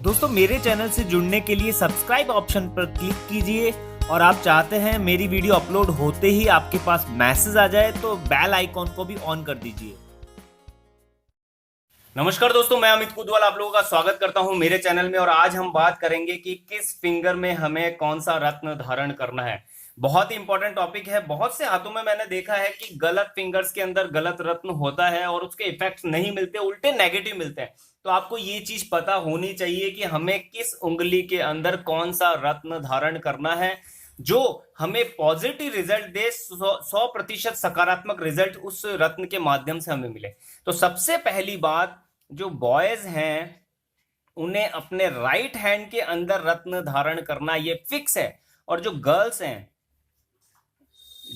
दोस्तों मेरे चैनल से जुड़ने के लिए सब्सक्राइब ऑप्शन पर क्लिक कीजिए और आप चाहते हैं मेरी वीडियो अपलोड होते ही आपके पास मैसेज आ जाए तो बेल आइकॉन को भी ऑन कर दीजिए। नमस्कार दोस्तों, मैं अमित कुदवाल आप लोगों का स्वागत करता हूं मेरे चैनल में। और आज हम बात करेंगे कि किस फिंगर में हमें कौन सा रत्न धारण करना है। बहुत ही इंपॉर्टेंट टॉपिक है। बहुत से हाथों में मैंने देखा है कि गलत फिंगर्स के अंदर गलत रत्न होता है और उसके इफेक्ट्स नहीं मिलते, उल्टे नेगेटिव मिलते हैं। तो आपको ये चीज पता होनी चाहिए कि हमें किस उंगली के अंदर कौन सा रत्न धारण करना है जो हमें पॉजिटिव रिजल्ट दे, 100% सकारात्मक रिजल्ट उस रत्न के माध्यम से हमें मिले। तो सबसे पहली बात, जो बॉयज हैं उन्हें अपने राइट हैंड के अंदर रत्न धारण करना ये फिक्स है। और जो गर्ल्स हैं,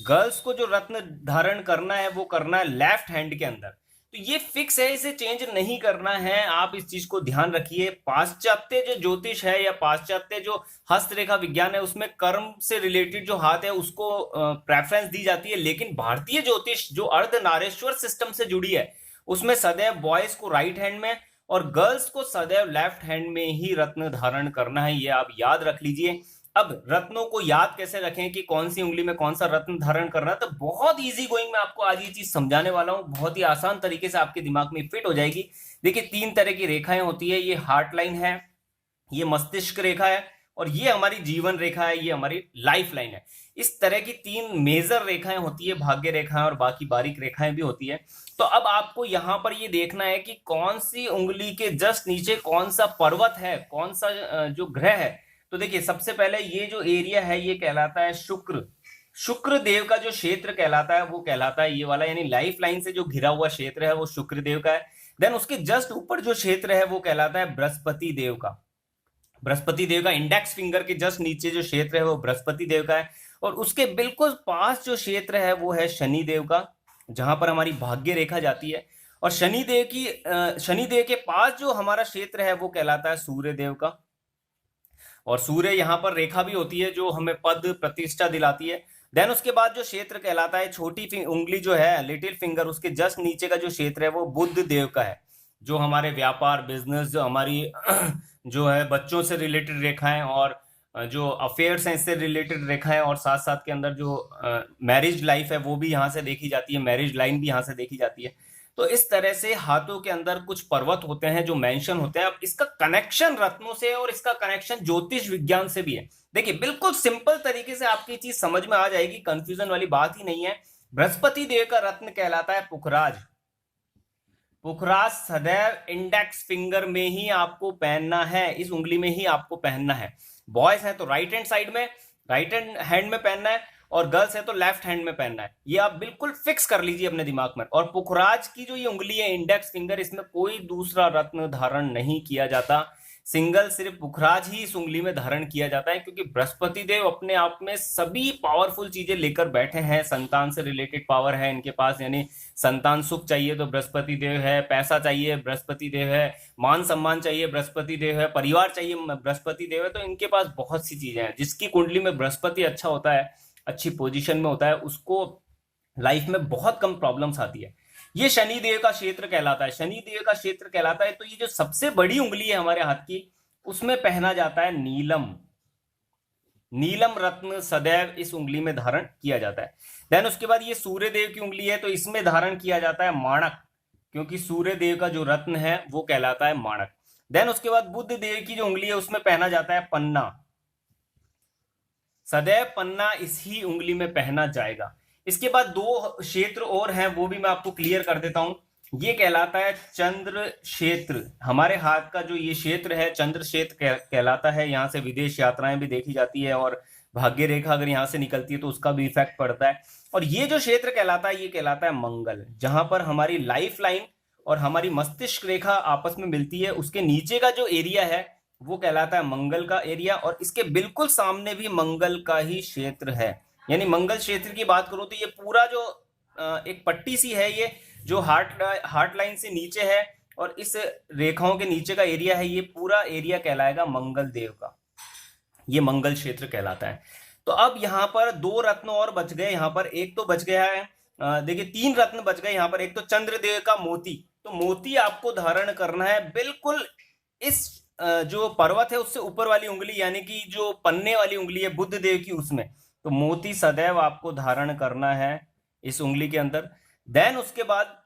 गर्ल्स को जो रत्न धारण करना है वो करना है लेफ्ट हैंड के अंदर। तो ये फिक्स है, इसे चेंज नहीं करना है। आप इस चीज को ध्यान रखिए। पाश्चात्य जो ज्योतिष है या पाश्चात्य जो हस्तरेखा विज्ञान है उसमें कर्म से रिलेटेड जो हाथ है उसको प्रेफरेंस दी जाती है, लेकिन भारतीय ज्योतिष जो अर्धनारेश्वर सिस्टम से जुड़ी है उसमें सदैव बॉयज को राइट हैंड में और गर्ल्स को सदैव लेफ्ट हैंड में ही रत्न धारण करना है। ये आप याद रख लीजिए। अब रत्नों को याद कैसे रखें कि कौन सी उंगली में कौन सा रत्न धारण करना है, तो बहुत इजी गोइंग मैं आपको आज ये चीज समझाने वाला हूं। बहुत ही आसान तरीके से आपके दिमाग में फिट हो जाएगी। देखिए, 3 तरह की रेखाएं होती है। ये हार्ट लाइन है, ये मस्तिष्क रेखा है और ये हमारी जीवन रेखा है, ये हमारी लाइफ लाइन है। इस तरह की 3 मेजर रेखाएं होती है, भाग्य रेखाएं और बाकी बारीक रेखाएं भी होती है। तो अब आपको यहां पर ये देखना है कि कौन सी उंगली के जस्ट नीचे कौन सा पर्वत है, कौन सा जो ग्रह है। तो देखिए, सबसे पहले ये जो एरिया है ये कहलाता है शुक्र। शुक्र देव का जो क्षेत्र कहलाता है वो कहलाता है ये वाला, यानी लाइफ लाइन से जो घिरा हुआ क्षेत्र है वो शुक्र देव का है। देन उसके जस्ट ऊपर जो क्षेत्र है वो कहलाता है बृहस्पति देव का। बृहस्पति देव का इंडेक्स फिंगर के जस्ट नीचे जो क्षेत्र है वो बृहस्पति देव का है। और उसके बिल्कुल पास जो क्षेत्र है वो है शनि देव का, जहां पर हमारी भाग्य रेखा जाती है। और शनि देव के पास जो हमारा क्षेत्र है वो कहलाता है सूर्य देव का। और सूर्य यहाँ पर रेखा भी होती है जो हमें पद प्रतिष्ठा दिलाती है। देन उसके बाद जो क्षेत्र कहलाता है छोटी उंगली जो है लिटिल फिंगर, उसके जस्ट नीचे का जो क्षेत्र है वो बुध देव का है, जो हमारे व्यापार बिजनेस, जो हमारी जो है बच्चों से रिलेटेड रेखाएं और जो अफेयर्स हैं इससे रिलेटेड रेखाएं, और साथ साथ के अंदर जो मैरिज लाइफ है वो भी यहाँ से देखी जाती है, मैरिज लाइन भी यहाँ से देखी जाती है। तो इस तरह से हाथों के अंदर कुछ पर्वत होते हैं जो मेंशन होते हैं। अब इसका कनेक्शन रत्नों से और इसका कनेक्शन ज्योतिष विज्ञान से भी है। देखिए, बिल्कुल सिंपल तरीके से आपकी चीज समझ में आ जाएगी, कंफ्यूजन वाली बात ही नहीं है। बृहस्पति देव का रत्न कहलाता है पुखराज। पुखराज सदैव इंडेक्स फिंगर में ही आपको पहनना है, इस उंगली में ही आपको पहनना है। बॉयज है तो राइट हैंड साइड में, राइट हैंड में पहनना है, और गर्ल्स है तो लेफ्ट हैंड में पहनना है। ये आप बिल्कुल फिक्स कर लीजिए अपने दिमाग में। और पुखराज की जो ये उंगली है इंडेक्स फिंगर, इसमें कोई दूसरा रत्न धारण नहीं किया जाता। सिंगल सिर्फ पुखराज ही इस उंगली में धारण किया जाता है, क्योंकि बृहस्पति देव अपने आप में सभी पावरफुल चीजें लेकर बैठे हैं। संतान से रिलेटेड पावर है इनके पास, यानी संतान सुख चाहिए तो बृहस्पति देव है, पैसा चाहिए बृहस्पति देव है, मान सम्मान चाहिए बृहस्पति देव है, परिवार चाहिए बृहस्पति देव है। तो इनके पास बहुत सी चीजें हैं। जिसकी कुंडली में बृहस्पति अच्छा होता है, अच्छी पोजीशन में होता है, उसको लाइफ में बहुत कम प्रॉब्लम्स आती है। ये शनि देव का क्षेत्र कहलाता है, शनि देव का क्षेत्र कहलाता है। तो ये जो सबसे बड़ी उंगली है हमारे हाथ की, उसमें पहना जाता है नीलम। नीलम रत्न सदैव इस उंगली में धारण किया जाता है। देन उसके बाद ये सूर्य देव की उंगली है तो इसमें धारण किया जाता है माणक, क्योंकि सूर्य देव का जो रत्न है वो कहलाता है माणक। देन उसके बाद बुध देव की जो उंगली है उसमें पहना जाता है पन्ना। सदैव पन्ना इसी उंगली में पहना जाएगा। इसके बाद 2 क्षेत्र और हैं, वो भी मैं आपको क्लियर कर देता हूं। ये कहलाता है चंद्र क्षेत्र। हमारे हाथ का जो ये क्षेत्र है चंद्र क्षेत्र कहलाता है। यहाँ से विदेश यात्राएं भी देखी जाती है और भाग्य रेखा अगर यहाँ से निकलती है तो उसका भी इफेक्ट पड़ता है। और ये जो क्षेत्र कहलाता है ये कहलाता है मंगल, जहां पर हमारी लाइफ लाइन और हमारी मस्तिष्क रेखा आपस में मिलती है। उसके नीचे का जो एरिया है वो कहलाता है मंगल का एरिया, और इसके बिल्कुल सामने भी मंगल का ही क्षेत्र है। यानी मंगल क्षेत्र की बात करूं तो ये पूरा जो एक पट्टी सी है, ये जो हार्ट लाइन से नीचे है और इस रेखाओं के नीचे का एरिया है, ये पूरा एरिया कहलाएगा मंगल देव का। ये मंगल क्षेत्र कहलाता है। तो अब यहाँ पर 2 रत्न और बच गए। यहाँ पर एक तो बच गया है, देखिए 3 रत्न बच गए यहाँ पर। एक तो चंद्रदेव का मोती, तो मोती आपको धारण करना है बिल्कुल इस जो पर्वत है उससे ऊपर वाली उंगली यानी कि जो पन्ने वाली उंगली है बुद्ध देव की, उसमें तो मोती सदैव आपको धारण करना है इस उंगली के अंदर। देन उसके बाद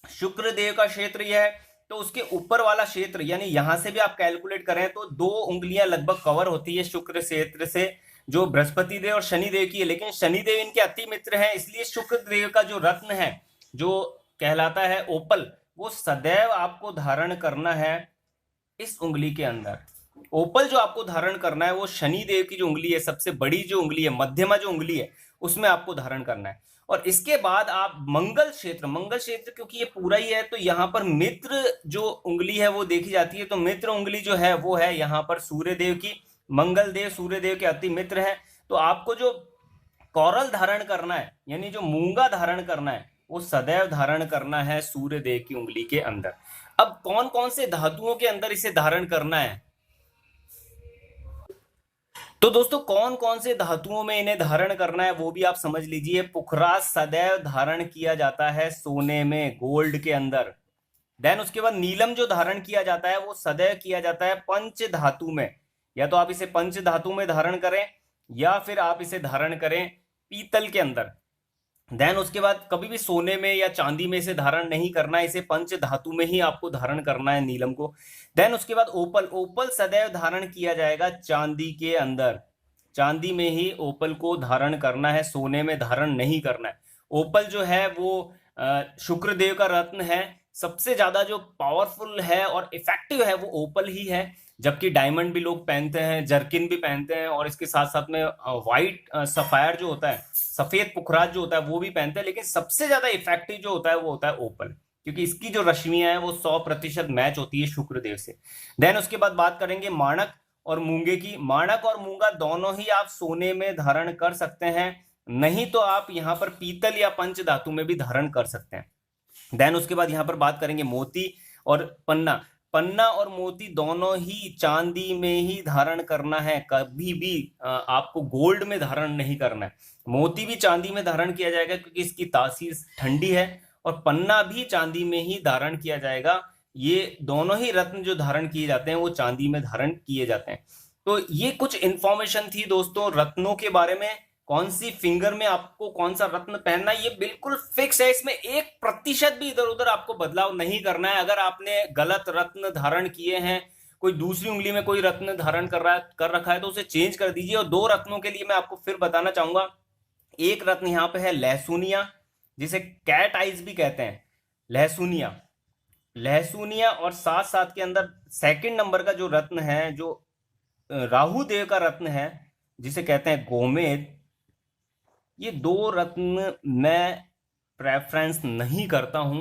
शुक्र देव का क्षेत्र यह है, तो उसके ऊपर वाला क्षेत्र यानी यहां से भी आप कैलकुलेट करें तो 2 उंगलियां लगभग कवर होती है शुक्र क्षेत्र से, जो बृहस्पति देव और शनि देव की है। लेकिन शनि देव इनके अति मित्र हैं, इसलिए शुक्र देव का जो रत्न है जो कहलाता है ओपल, वो सदैव आपको धारण करना है इस उंगली के अंदर। ओपल जो आपको धारण करना है वो शनि देव की जो उंगली है, सबसे बड़ी जो उंगली है, मध्यमा जो उंगली है, उसमें आपको धारण करना है। और इसके बाद आप मंगल क्षेत्र क्योंकि ये पूरा ही है, तो यहाँ पर मित्र जो उंगली है वो देखी जाती है। तो मित्र उंगली जो है वो है यहाँ पर सूर्य देव की, मंगल देव सूर्य देव के अति मित्र है। तो आपको जो कौरल धारण करना है यानी जो मूंगा धारण करना है वो सदैव धारण करना है सूर्य देव की उंगली के अंदर। अब कौन कौन से धातुओं के अंदर इसे धारण करना है, तो दोस्तों कौन कौन से धातुओं में इन्हें धारण करना है वो भी आप समझ लीजिए। पुखराज सदैव धारण किया जाता है सोने में, गोल्ड के अंदर। देन उसके बाद नीलम जो धारण किया जाता है वो सदैव किया जाता है पंच धातु में, या तो आप इसे पंच धातु में धारण करें या फिर आप इसे धारण करें पीतल के अंदर। देन उसके बाद कभी भी सोने में या चांदी में इसे धारण नहीं करना है, इसे पंच धातु में ही आपको धारण करना है नीलम को। देन उसके बाद ओपल सदैव धारण किया जाएगा चांदी के अंदर, चांदी में ही ओपल को धारण करना है, सोने में धारण नहीं करना है। ओपल जो है वो शुक्र देव का रत्न है, सबसे ज्यादा जो पावरफुल है और इफेक्टिव है वो ओपल ही है। जबकि डायमंड भी लोग पहनते हैं, जर्किन भी पहनते हैं, और इसके साथ साथ में व्हाइट सफायर जो होता है, सफेद पुखराज जो होता है वो भी पहनते हैं। लेकिन सबसे ज्यादा इफेक्टिव जो होता है वो होता है ओपल, क्योंकि इसकी जो रश्मियां हैं वो 100% मैच होती है शुक्र देव से। देन उसके बाद बात करेंगे माणक और मूंगे की। माणक और मूंगा दोनों ही आप सोने में धारण कर सकते हैं, नहीं तो आप यहाँ पर पीतल या पंच धातु में भी धारण कर सकते हैं। देन उसके बाद यहाँ पर बात करेंगे मोती और पन्ना। पन्ना और मोती दोनों ही चांदी में ही धारण करना है, कभी भी आपको गोल्ड में धारण नहीं करना है। मोती भी चांदी में धारण किया जाएगा क्योंकि इसकी तासीर ठंडी है, और पन्ना भी चांदी में ही धारण किया जाएगा। ये दोनों ही रत्न जो धारण किए जाते हैं वो चांदी में धारण किए जाते हैं। तो ये कुछ इंफॉर्मेशन थी दोस्तों रत्नों के बारे में। कौन सी फिंगर में आपको कौन सा रत्न पहनना है ये बिल्कुल फिक्स है, इसमें 1% भी इधर उधर आपको बदलाव नहीं करना है। अगर आपने गलत रत्न धारण किए हैं, कोई दूसरी उंगली में कोई रत्न धारण कर रखा है तो उसे चेंज कर दीजिए। और 2 रत्नों के लिए मैं आपको फिर बताना चाहूंगा। एक रत्न यहाँ पे है लहसुनिया, जिसे कैट आइज भी कहते हैं, लहसुनिया। और साथ साथ के अंदर सेकंड नंबर का जो रत्न है, जो राहु देव का रत्न है, जिसे कहते हैं गोमेद। ये 2 रत्न मैं प्रेफरेंस नहीं करता हूं।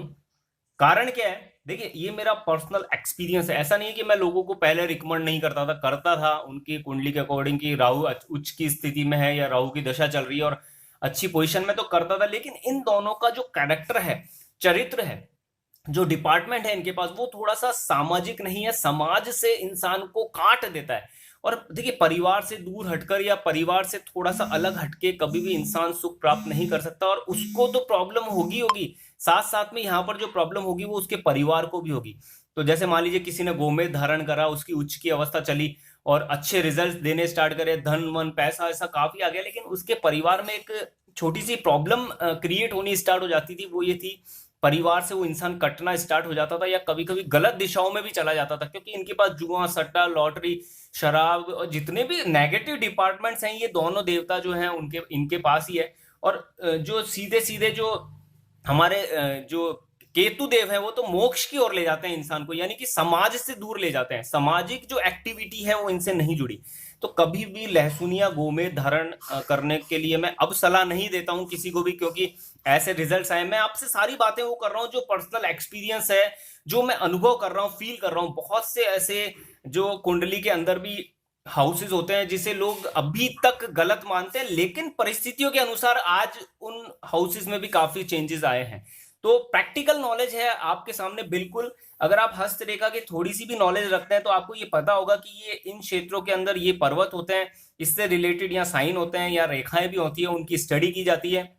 कारण क्या है, देखिए ये मेरा पर्सनल एक्सपीरियंस है। ऐसा नहीं है कि मैं लोगों को पहले रिकमेंड नहीं करता था उनकी कुंडली के अकॉर्डिंग कि राहु उच्च की स्थिति में है या राहु की दशा चल रही है और अच्छी पोजीशन में, तो करता था। लेकिन इन दोनों का जो कैरेक्टर है, चरित्र है, जो डिपार्टमेंट है इनके पास, वो थोड़ा सा सामाजिक नहीं है, समाज से इंसान को काट देता है। और देखिए परिवार से दूर हटकर या परिवार से थोड़ा सा अलग हटके कभी भी इंसान सुख प्राप्त नहीं कर सकता, और उसको तो प्रॉब्लम होगी, साथ साथ में यहाँ पर जो प्रॉब्लम होगी वो उसके परिवार को भी होगी। तो जैसे मान लीजिए किसी ने गोमेद धारण करा, उसकी उच्च की अवस्था चली और अच्छे रिजल्ट देने स्टार्ट करे, धन मन पैसा ऐसा काफी आ गया, लेकिन उसके परिवार में एक छोटी सी प्रॉब्लम क्रिएट होनी स्टार्ट हो जाती थी। वो ये थी, परिवार से वो इंसान कटना स्टार्ट हो जाता था या कभी कभी गलत दिशाओं में भी चला जाता था, क्योंकि इनके पास जुआ, सट्टा, लॉटरी, शराब और जितने भी नेगेटिव डिपार्टमेंट्स हैं, ये दोनों देवता जो हैं उनके इनके पास ही है। और जो सीधे सीधे जो हमारे जो केतु देव है वो तो मोक्ष की ओर ले जाते हैं इंसान को, यानी कि समाज से दूर ले जाते हैं। सामाजिक जो एक्टिविटी है वो इनसे नहीं जुड़ी। तो कभी भी लहसुनिया गोमेद धारण करने के लिए मैं अब सलाह नहीं देता हूं किसी को भी, क्योंकि ऐसे रिजल्ट्स आए। मैं आपसे सारी बातें वो कर रहा हूं जो पर्सनल एक्सपीरियंस है, जो मैं अनुभव कर रहा हूं, फील कर रहा हूं। बहुत से ऐसे जो कुंडली के अंदर भी हाउसेज होते हैं जिसे लोग अभी तक गलत मानते हैं, लेकिन परिस्थितियों के अनुसार आज उन हाउसेज में भी काफी चेंजेस आए हैं। तो प्रैक्टिकल नॉलेज है आपके सामने बिल्कुल। अगर आप हस्तरेखा की थोड़ी सी भी नॉलेज रखते हैं तो आपको ये पता होगा कि ये इन क्षेत्रों के अंदर ये पर्वत होते हैं, इससे रिलेटेड या साइन होते हैं या रेखाएं भी होती है, उनकी स्टडी की जाती है।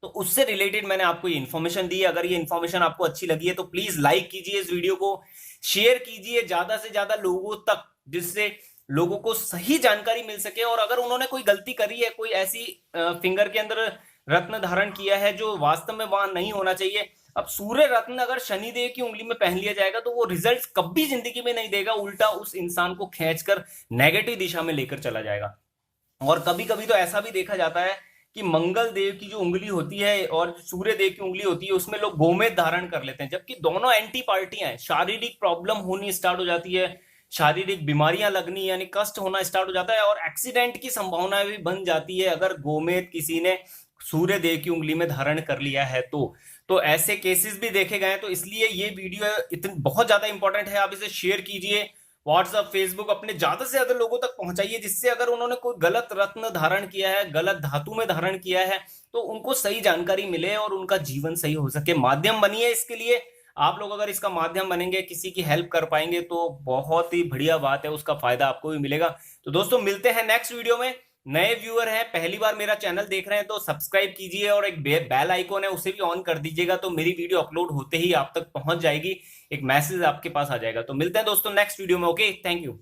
तो उससे रिलेटेड मैंने आपको ये इन्फॉर्मेशन दी है। अगर ये इन्फॉर्मेशन आपको अच्छी लगी है तो प्लीज लाइक कीजिए इस वीडियो को, शेयर कीजिए ज्यादा से ज्यादा लोगों तक, जिससे लोगों को सही जानकारी मिल सके। और अगर उन्होंने कोई गलती करी है, कोई ऐसी फिंगर के अंदर रत्न धारण किया है जो वास्तव में वहां नहीं होना चाहिए, अब सूर्य रत्न अगर शनिदेव की उंगली में पहन लिया जाएगा तो वो रिजल्ट कभी जिंदगी में नहीं देगा, उल्टा उस इंसान को खींचकर नेगेटिव दिशा में लेकर चला जाएगा। और कभी कभी तो ऐसा भी देखा जाता है कि मंगल देव की जो उंगली होती है और सूर्य देव की उंगली होती है उसमें लोग गोमेद धारण कर लेते हैं, जबकि दोनों एंटी पार्टियां हैं। शारीरिक प्रॉब्लम होनी स्टार्ट हो जाती है, शारीरिक बीमारियां लगनी यानी कष्ट होना स्टार्ट हो जाता है, और एक्सीडेंट की संभावना भी बन जाती है अगर गोमेद किसी ने सूर्य देव की उंगली में धारण कर लिया है तो ऐसे केसेस भी देखे गए हैं। तो इसलिए ये वीडियो इतनी बहुत ज्यादा इंपॉर्टेंट है, आप इसे शेयर कीजिए, व्हाट्सएप फेसबुक अपने ज्यादा से ज्यादा लोगों तक पहुंचाइए, जिससे अगर उन्होंने कोई गलत रत्न धारण किया है, गलत धातु में धारण किया है, तो उनको सही जानकारी मिले और उनका जीवन सही हो सके। माध्यम बनिए इसके लिए। आप लोग अगर इसका माध्यम बनेंगे, किसी की हेल्प कर पाएंगे तो बहुत ही बढ़िया बात है, उसका फायदा आपको भी मिलेगा। तो दोस्तों मिलते हैं नेक्स्ट वीडियो में। नए व्यूअर हैं, पहली बार मेरा चैनल देख रहे हैं तो सब्सक्राइब कीजिए, और एक बेल आइकॉन है उसे भी ऑन कर दीजिएगा, तो मेरी वीडियो अपलोड होते ही आप तक पहुंच जाएगी, एक मैसेज आपके पास आ जाएगा। तो मिलते हैं दोस्तों नेक्स्ट वीडियो में। Okay, thank you.